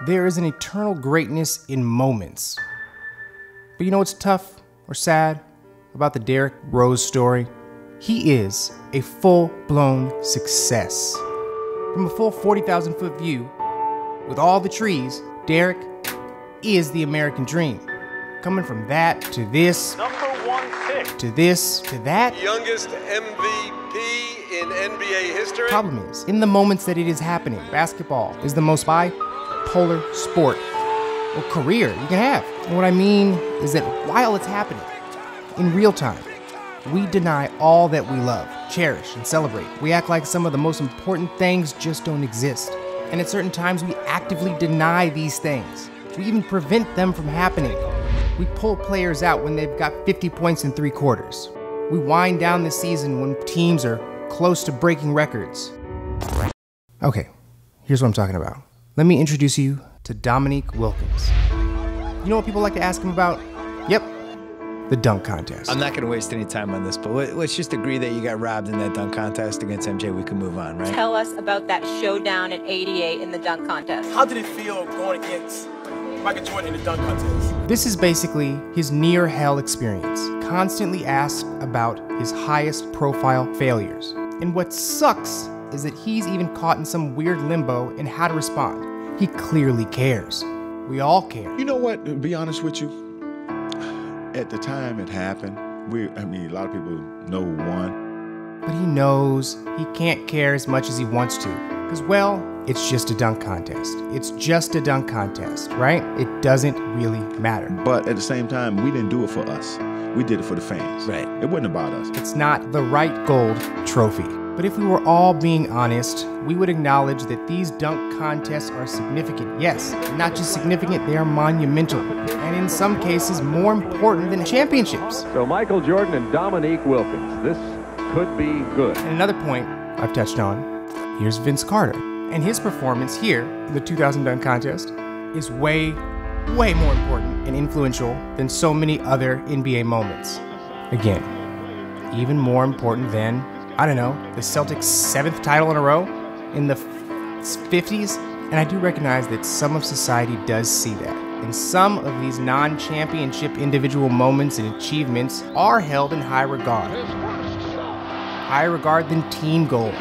There is an eternal greatness in moments. But you know what's tough or sad about the Derrick Rose story? He is a full-blown success. From a full 40,000 foot view, with all the trees, Derrick is the American dream. Coming from that to this, #1 pick, to this, to that. Youngest MVP in NBA history. Problem is, in the moments that it is happening, basketball is the most bipolar sport or career you can have. And what I mean is that while it's happening, in real time, we deny all that we love, cherish, and celebrate. We act like some of the most important things just don't exist. And at certain times, we actively deny these things. We even prevent them from happening. We pull players out when they've got 50 points in 3 quarters. We wind down the season when teams are close to breaking records. Okay, here's what I'm talking about. Let me introduce you to Dominique Wilkins. You know what people like to ask him about? Yep, the dunk contest. I'm not going to waste any time on this, but let's just agree that you got robbed in that dunk contest against MJ. We can move on, right? Tell us about that showdown at 88 in the dunk contest. How did it feel going against Michael Jordan in the dunk contest? This is basically his near-hell experience, constantly asked about his highest profile failures. And what sucks is that he's even caught in some weird limbo in how to respond. He clearly cares. We all care. You know what, to be honest with you, at the time it happened, a lot of people know who won. But he knows he can't care as much as he wants to. Because, well, it's just a dunk contest. It's just a dunk contest, right? It doesn't really matter. But at the same time, we didn't do it for us. We did it for the fans. Right. It wasn't about us. It's not the right gold trophy. But if we were all being honest, we would acknowledge that these dunk contests are significant. Yes, not just significant, they are monumental. And in some cases, more important than championships. So Michael Jordan and Dominique Wilkins, this could be good. And another point I've touched on, here's Vince Carter. And his performance here in the 2000 dunk contest is way more important and influential than so many other NBA moments. Again, even more important than, I don't know, the Celtics' 7th title in a row in the 50s. And I do recognize that some of society does see that. And some of these non-championship individual moments and achievements are held in high regard. Higher regard than team goals.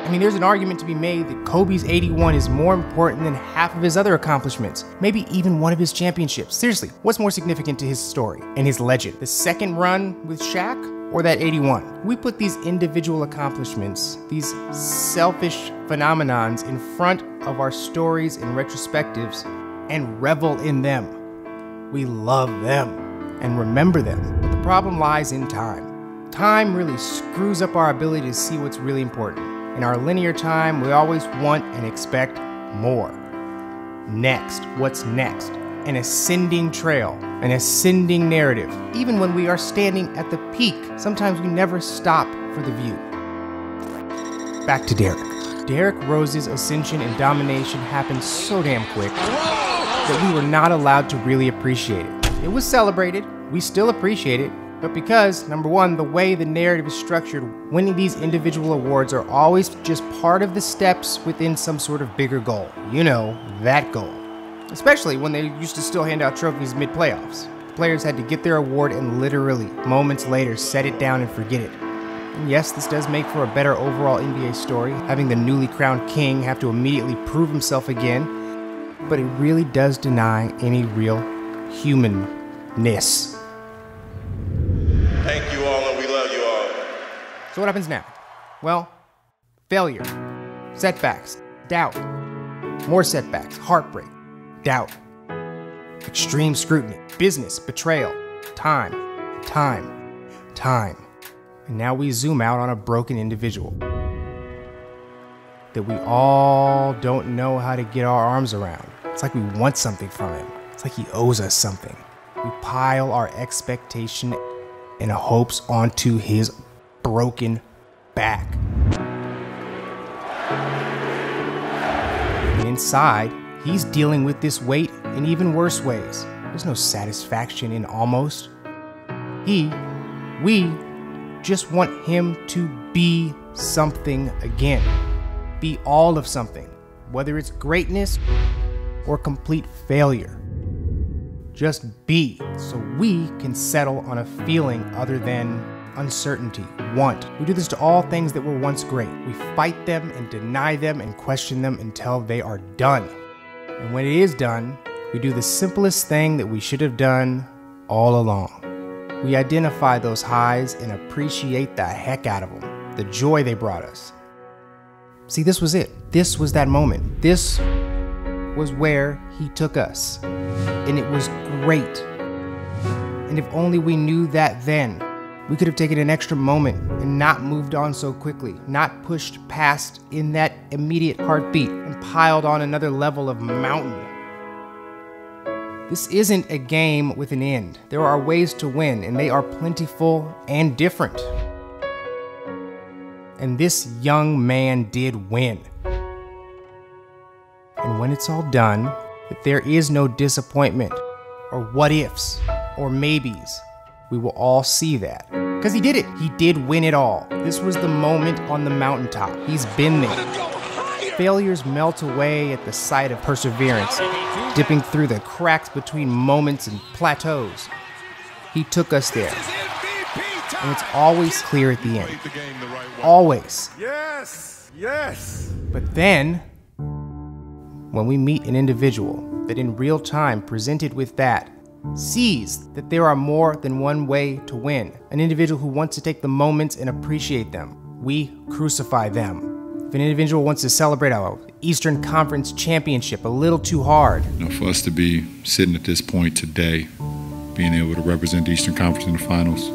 I mean, there's an argument to be made that Kobe's 81 is more important than half of his other accomplishments, maybe even one of his championships. Seriously, what's more significant to his story and his legend? The second run with Shaq or that 81? We put these individual accomplishments, these selfish phenomenons in front of our stories and retrospectives and revel in them. We love them and remember them, but the problem lies in time. Time really screws up our ability to see what's really important. In our linear time, we always want and expect more. Next, what's next? An ascending trail, an ascending narrative. Even when we are standing at the peak, sometimes we never stop for the view. Back to Derrick. Derrick Rose's ascension and domination happened so damn quick that we were not allowed to really appreciate it. It was celebrated, we still appreciate it, but because, number one, the way the narrative is structured, winning these individual awards are always just part of the steps within some sort of bigger goal. You know, that goal. Especially when they used to still hand out trophies mid-playoffs. Players had to get their award and literally, moments later, set it down and forget it. And yes, this does make for a better overall NBA story, having the newly crowned king have to immediately prove himself again, but it really does deny any real humanness. Thank you all, and we love you all. So what happens now? Well, failure, setbacks, doubt, more setbacks, heartbreak, doubt, extreme scrutiny, business, betrayal, time. And now we zoom out on a broken individual that we all don't know how to get our arms around. It's like we want something from him. It's like he owes us something. We pile our expectation and hopes onto his broken back. And inside, he's dealing with this weight in even worse ways. There's no satisfaction in almost. We just want him to be something again. Be all of something, whether it's greatness or complete failure. Just be, so we can settle on a feeling other than uncertainty, want. We do this to all things that were once great. We fight them and deny them and question them until they are done. And when it is done, we do the simplest thing that we should have done all along. We identify those highs and appreciate the heck out of them, the joy they brought us. See, this was it. This was that moment. This was where he took us. And it was great. And if only we knew that then, we could have taken an extra moment and not moved on so quickly, not pushed past in that immediate heartbeat and piled on another level of mountain. This isn't a game with an end. There are ways to win, and they are plentiful and different. And this young man did win. And when it's all done, if there is no disappointment or what ifs or maybes, we will all see that. Because he did it. He did win it all. This was the moment on the mountaintop. He's been there. Failures melt away at the sight of perseverance, dipping through the cracks between moments and plateaus. He took us there. And it's always clear at the end. Always. Yes, yes. But then, when we meet an individual that in real time presented with that, sees that there are more than one way to win, an individual who wants to take the moments and appreciate them, we crucify them. If an individual wants to celebrate our Eastern Conference championship a little too hard. For us to be sitting at this point today, being able to represent the Eastern Conference in the finals,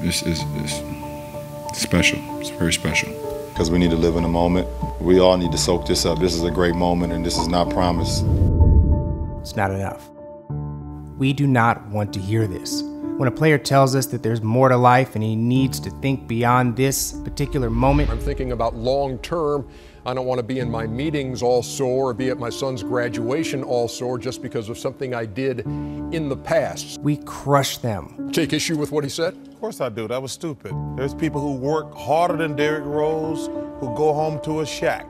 it's special. It's very special. Because we need to live in the moment. We all need to soak this up. This is a great moment, and this is not promised. It's not enough. We do not want to hear this. When a player tells us that there's more to life and he needs to think beyond this particular moment. I'm thinking about long term. I don't want to be in my meetings all sore or be at my son's graduation all sore just because of something I did in the past. We crush them. Take issue with what he said? Of course I do. That was stupid. There's people who work harder than Derrick Rose who go home to a shack.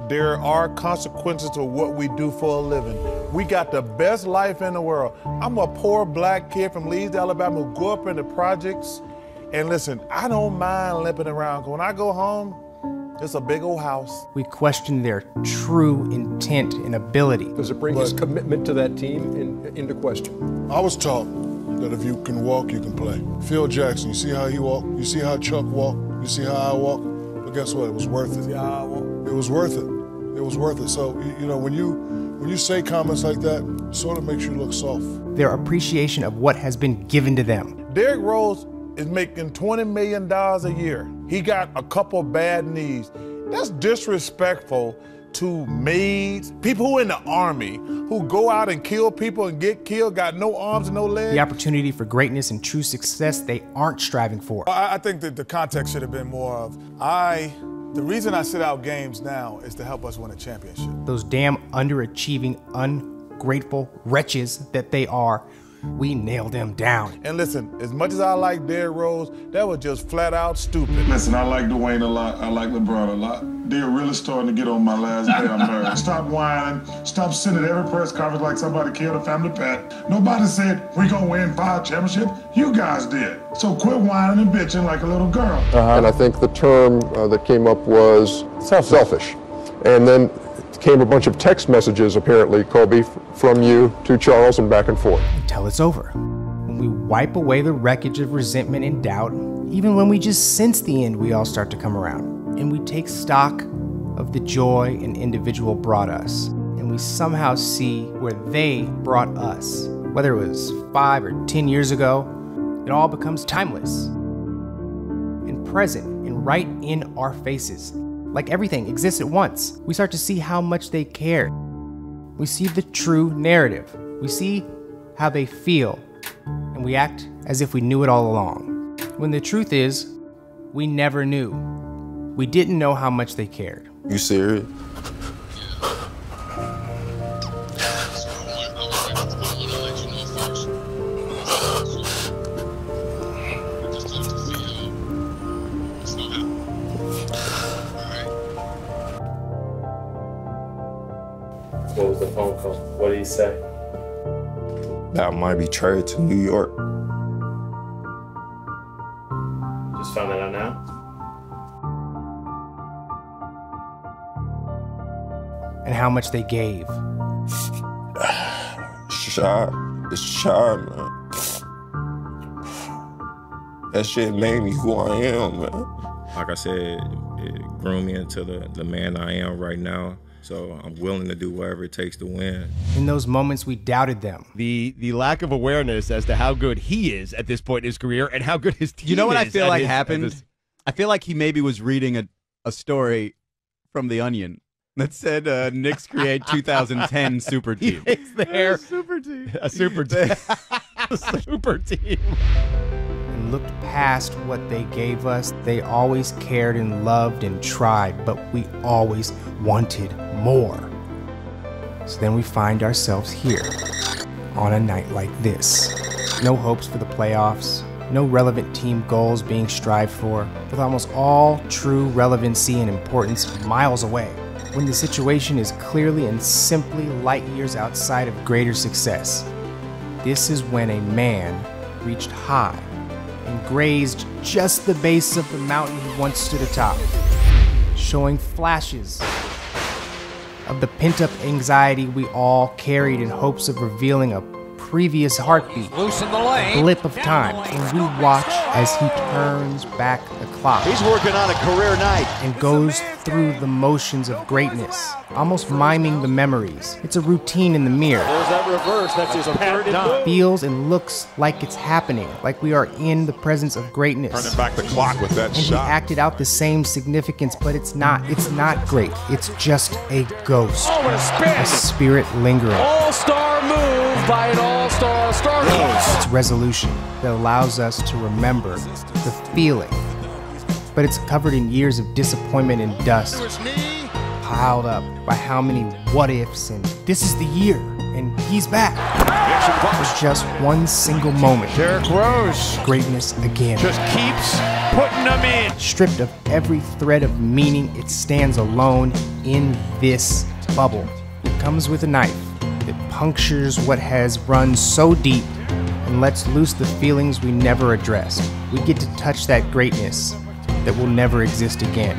There are consequences to what we do for a living. We got the best life in the world. I'm a poor black kid from Leeds, Alabama, who grew up in the projects. And listen, I don't mind limping around. When I go home, it's a big old house. We question their true intent and ability. Does it bring his commitment to that team into question? I was taught that if you can walk, you can play. Phil Jackson, you see how he walked? You see how Chuck walked? You see how I walk? But guess what? It was worth it. See how I walk? It was worth it. It was worth it. So, you know, when you say comments like that, it sort of makes you look soft. Their appreciation of what has been given to them. Derrick Rose is making $20 million a year. He got a couple bad knees. That's disrespectful to maids, people who in the army, who go out and kill people and get killed, got no arms and no legs. The opportunity for greatness and true success they aren't striving for. I think that the context should have been more of, the reason I sit out games now is to help us win a championship. Those damn underachieving, ungrateful wretches that they are, we nail them down. And listen, as much as I like Derrick Rose, that was just flat out stupid. Listen, I like Dwayne a lot. I like LeBron a lot. They're really starting to get on my last day I'm married. Stop whining. Stop sitting at every press conference like somebody killed a family pet. Nobody said, we're going to win 5 championships. You guys did. So quit whining and bitching like a little girl. And I think the term that came up was selfish. And then came a bunch of text messages, apparently, Kobe, from you to Charles and back and forth. Until it's over. When we wipe away the wreckage of resentment and doubt, even when we just sense the end, we all start to come around. And we take stock of the joy an individual brought us. And we somehow see where they brought us. Whether it was 5 or 10 years ago, it all becomes timeless and present and right in our faces. Like everything exists at once. We start to see how much they care. We see the true narrative. We see how they feel, and we act as if we knew it all along. When the truth is, we never knew. We didn't know how much they cared. You serious? What was the phone call? What did he say? That I might be traded to New York. Just found that out now? And how much they gave. It's shy, man. That shit made me who I am, man. Like I said, it groomed me into the man I am right now. So I'm willing to do whatever it takes to win. In those moments, we doubted them. The lack of awareness as to how good he is at this point in his career and how good his team is. You know what I feel like happened? I feel like he maybe was reading a story from The Onion that said Knicks create 2010 super team. It's there. Super team. A super team. A super team. And looked past what they gave us. They always cared and loved and tried, but we always wanted more. So then we find ourselves here on a night like this. No hopes for the playoffs, no relevant team goals being strived for, with almost all true relevancy and importance miles away. When the situation is clearly and simply light years outside of greater success. This is when a man reached high and grazed just the base of the mountain he once stood atop, showing flashes of the pent-up anxiety we all carried in hopes of revealing a previous heartbeat, a blip of time, and we watch as he turns back the clock. He's working on a career night. And goes through the motions of greatness, almost miming the memories. It's a routine in the mirror. There's that reverse, that's his patented move. Feels and looks like it's happening, like we are in the presence of greatness. Turning back the clock with that and shot. He acted out the same significance, but it's not great. It's just a ghost. Oh, what a spin! A spirit lingering. All-star move by an all-star star coach. It's resolution that allows us to remember the feeling, but it's covered in years of disappointment and dust, piled up by how many what-ifs, and this is the year, and he's back. There's just one single moment. Derrick Rose. Greatness again. Just keeps putting them in. Stripped of every thread of meaning, it stands alone in this bubble. It comes with a knife that punctures what has run so deep and lets loose the feelings we never addressed. We get to touch that greatness that will never exist again.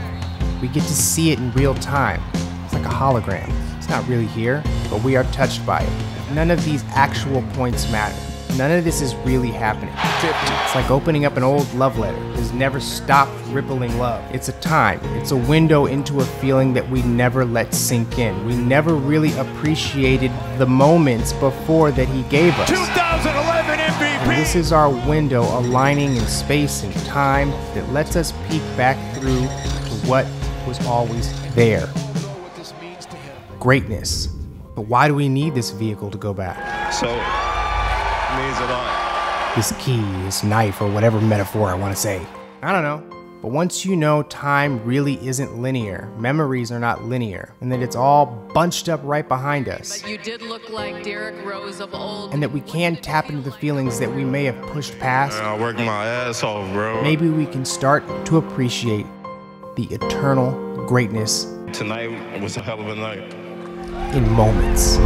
We get to see it in real time. It's like a hologram. It's not really here, but we are touched by it. None of these actual points matter. None of this is really happening. It's like opening up an old love letter. It has never stopped rippling love. It's a time. It's a window into a feeling that we never let sink in. We never really appreciated the moments before that he gave us. 2011 MVP! And this is our window aligning in space and time that lets us peek back through to what was always there. Greatness. But why do we need this vehicle to go back? So, means a lot. This key, this knife, or whatever metaphor I want to say. I don't know. But once you know time really isn't linear, memories are not linear, and that it's all bunched up right behind us. But you did look like Derrick Rose of old. And that we can tap into the feelings that we may have pushed past. Man, I worked my ass off, bro. Maybe we can start to appreciate the eternal greatness. Tonight was a hell of a night. In moments.